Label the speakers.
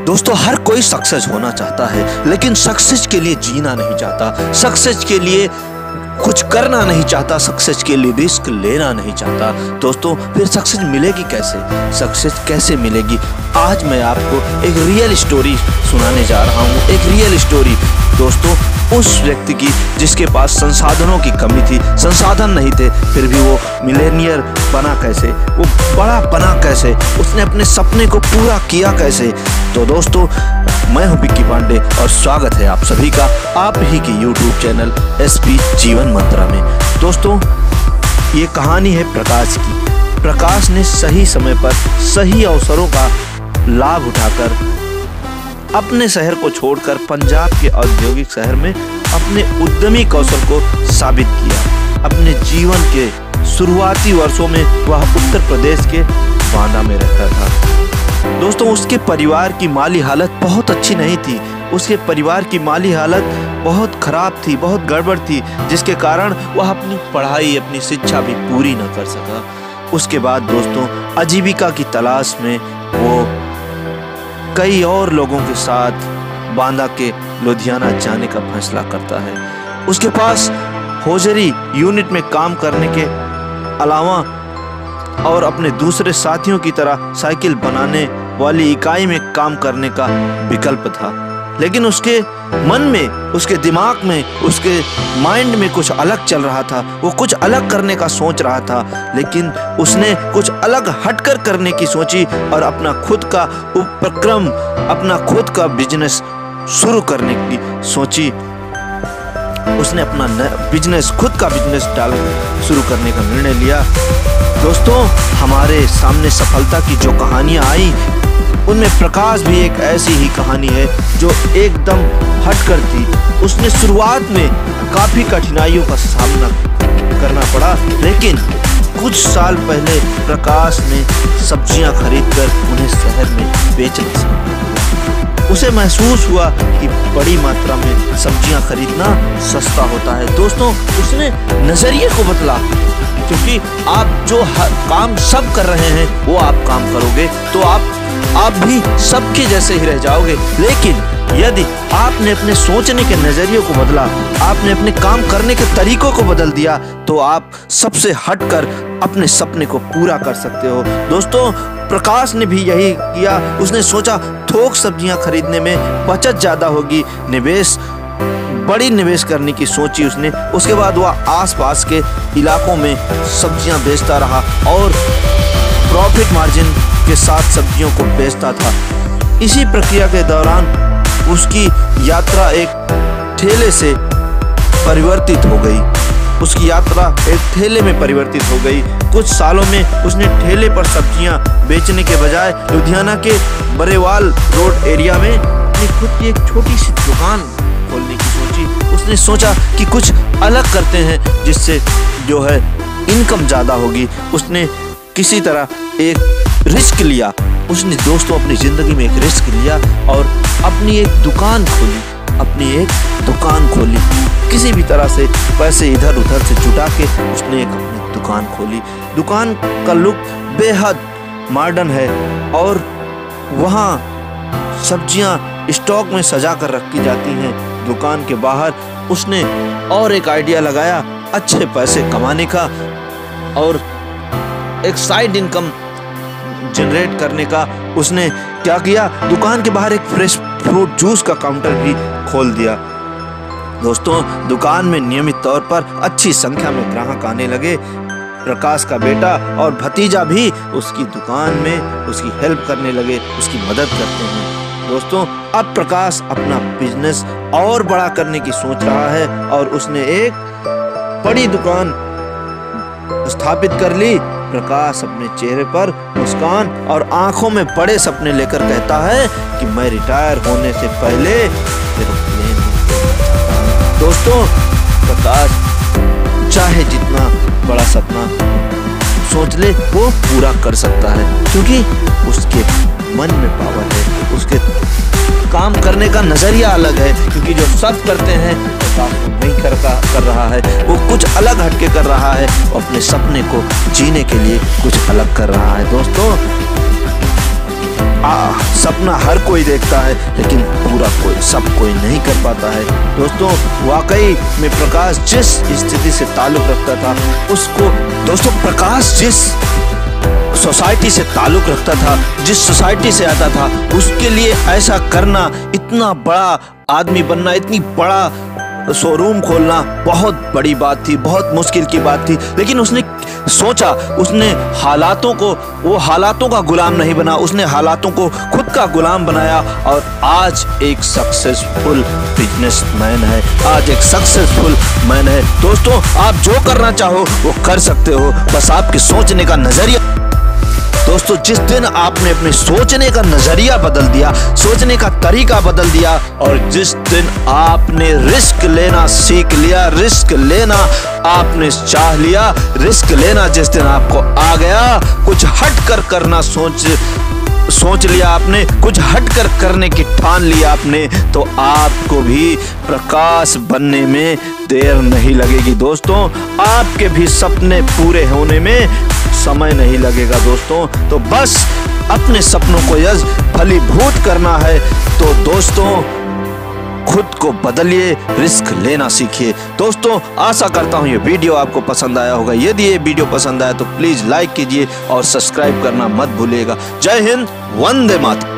Speaker 1: दोस्तों हर कोई सक्सेस होना चाहता है, लेकिन सक्सेस के लिए जीना नहीं चाहता, सक्सेस के लिए कुछ करना नहीं चाहता, सक्सेस के लिए रिस्क लेना नहीं चाहता। दोस्तों फिर सक्सेस मिलेगी कैसे, सक्सेस कैसे मिलेगी? आज मैं आपको एक रियल स्टोरी सुनाने जा रहा हूँ, एक रियल स्टोरी दोस्तों उस व्यक्ति की जिसके पास संसाधनों की कमी थी, संसाधन नहीं थे, फिर भी वो मिलेनियर बना कैसे, वो बड़ा बना कैसे, उसने अपने सपने को पूरा किया कैसे। तो दोस्तों मैं हूं विक्की पांडे और स्वागत है आप सभी का आप ही के YouTube चैनल SP जीवन मंत्रा में। दोस्तों ये कहानी है प्रकाश की। प्रकाश ने सही समय पर सही अवसरों का लाभ उठाकर अपने शहर को छोड़कर पंजाब के औद्योगिक शहर में अपने उद्यमी कौशल को साबित किया। अपने जीवन के शुरुआती वर्षों में वह उत्तर प्रदेश के बांदा में रहता था। दोस्तों उसके परिवार की माली हालत बहुत अच्छी नहीं थी, उसके परिवार की माली हालत बहुत खराब थी, बहुत गड़बड़ थी, जिसके कारण वह अपनी पढ़ाई, अपनी शिक्षा भी पूरी न कर सका। उसके बाद दोस्तों आजीविका की तलाश में वो कई और लोगों के साथ बांदा के लुधियाना जाने का फैसला करता है। उसके पास होजरी यूनिट में काम करने के अलावा और अपने दूसरे साथियों की तरह साइकिल बनाने वाली इकाई में काम करने का विकल्प था, लेकिन उसके मन में, उसके दिमाग में, उसके माइंड में कुछ अलग चल रहा था। वो कुछ अलग करने का सोच रहा था, लेकिन उसने कुछ अलग हटकर करने की सोची और अपना खुद का उपक्रम, अपना खुद का बिजनेस शुरू करने की सोची। उसने अपना बिजनेस, खुद का बिजनेस शुरू करने का निर्णय लिया। दोस्तों हमारे सामने सफलता की जो कहानियां आई उनमें प्रकाश भी एक ऐसी ही कहानी है जो एकदम हटकर थी। उसने शुरुआत में काफी कठिनाइयों का सामना करना पड़ा, लेकिन कुछ साल पहले प्रकाश ने सब्जियां खरीदकर उन्हें शहर में बेचना शुरू। उसे महसूस हुआ कि बड़ी मात्रा में सब्जियां खरीदना सस्ता होता है। दोस्तों उसने नजरिए को बदला, क्योंकि आप जो काम सब कर रहे हैं वो आप काम करोगे तो आप भी सबके जैसे ही रह जाओगे। लेकिन यदि आपने अपने सोचने के नजरिए को बदला, आपने अपने काम करने के तरीकों को बदल दिया, तो आप सबसे हटकर अपने सपने को पूरा कर सकते हो। दोस्तों प्रकाश ने भी यही किया। उसने सोचा थोक सब्जियां खरीदने में बचत ज्यादा होगी, बड़ी निवेश करने की सोची उसने। उसके बाद वह आसपास के इलाकों में सब्जियां बेचता रहा और प्रॉफिट मार्जिन के साथ सब्जियों को बेचता था। इसी प्रक्रिया के दौरान उसकी यात्रा एक ठेले से परिवर्तित हो गई। उसकी यात्रा एक ठेले में परिवर्तित हो गई। कुछ सालों में उसने ठेले पर सब्जियां बेचने के बजाय लुधियाना के बरेवाल रोड एरिया में अपनी खुद की एक छोटी सी दुकान खोलने की सोची। उसने सोचा कि कुछ अलग करते हैं जिससे जो है इनकम ज़्यादा होगी। उसने किसी तरह एक रिस्क लिया। उसने दोस्तों अपनी ज़िंदगी में एक रिस्क लिया और अपनी एक दुकान खोली। किसी भी तरह से पैसे इधर उधर से जुटा के उसने एक अपनी दुकान खोली। दुकान का लुक बेहद मॉडर्न है और वहाँ सब्जियाँ स्टॉक में सजा कर रखी जाती हैं। दुकान के बाहर उसने और एक आइडिया लगाया अच्छे पैसे कमाने का और एक साइड इनकम जनरेट करने का। उसने क्या किया, दुकान के बाहर एक फ्रेश फ्रूट जूस का काउंटर भी खोल दिया। दोस्तों दुकान में नियमित तौर पर अच्छी संख्या में ग्राहक आने लगे। प्रकाश का बेटा और भतीजा भी उसकी दुकान में उसकी हेल्प करने लगे, उसकी मदद करते हैं। दोस्तों अब प्रकाश अपना बिजनेस और बड़ा करने की सोच रहा है और उसने एक बड़ी दुकान स्थापित कर ली। प्रकाश अपने चेहरे पर मुस्कान और आंखों में बड़े सपने लेकर कहता है कि मैं रिटायर होने से पहले एरोप्लेन में। दोस्तों प्रकाश चाहे जितना बड़ा सपना सोच ले वो पूरा कर सकता है, क्योंकि उसके मन में पावर है, उसके काम करने का नजरिया अलग है। क्योंकि जो सब करते हैं प्रकाश नहीं कर रहा है, वो कुछ अलग हटके कर रहा है, अपने सपने को जीने के लिए कुछ अलग कर रहा है। दोस्तों सपना हर कोई देखता है, लेकिन पूरा सब कोई नहीं कर पाता है। दोस्तों वाकई में प्रकाश जिस स्थिति से ताल्लुक रखता था उसको, दोस्तों प्रकाश जिस सोसाइटी से ताल्लुक रखता था, जिस सोसाइटी से आता था, उसके लिए ऐसा करना, इतना बड़ा आदमी बनना, इतनी बड़ा शोरूम खोलना बहुत बड़ी बात थी, बहुत मुश्किल की बात थी। लेकिन उसने सोचा, उसने हालातों को, वो हालातों का गुलाम नहीं बना, उसने हालातों को खुद का गुलाम बनाया और आज एक सक्सेसफुल बिजनेसमैन है, आज एक सक्सेसफुल मैन है। दोस्तों आप जो करना चाहो वो कर सकते हो, बस आपके सोचने का नजरिया। दोस्तों जिस दिन आपने अपने सोचने का नजरिया बदल दिया, सोचने का तरीका बदल दिया, और जिस दिन आपने रिस्क लेना सीख लिया, रिस्क लेना आपने चाह लिया, रिस्क लेना जिस दिन आपको आ गया, कुछ हट कर करना सोच लिया आपने, कुछ हटकर करने की ठान लिया आपने, तो आपको भी प्रकाश बनने में देर नहीं लगेगी। दोस्तों आपके भी सपने पूरे होने में समय नहीं लगेगा। दोस्तों तो बस अपने सपनों को यश फलीभूत करना है, तो दोस्तों खुद को बदलिए, रिस्क लेना सीखिए। दोस्तों आशा करता हूँ ये वीडियो आपको पसंद आया होगा। यदि ये वीडियो पसंद आया तो प्लीज लाइक कीजिए और सब्सक्राइब करना मत भूलिएगा। जय हिंद, वंदे मातरम।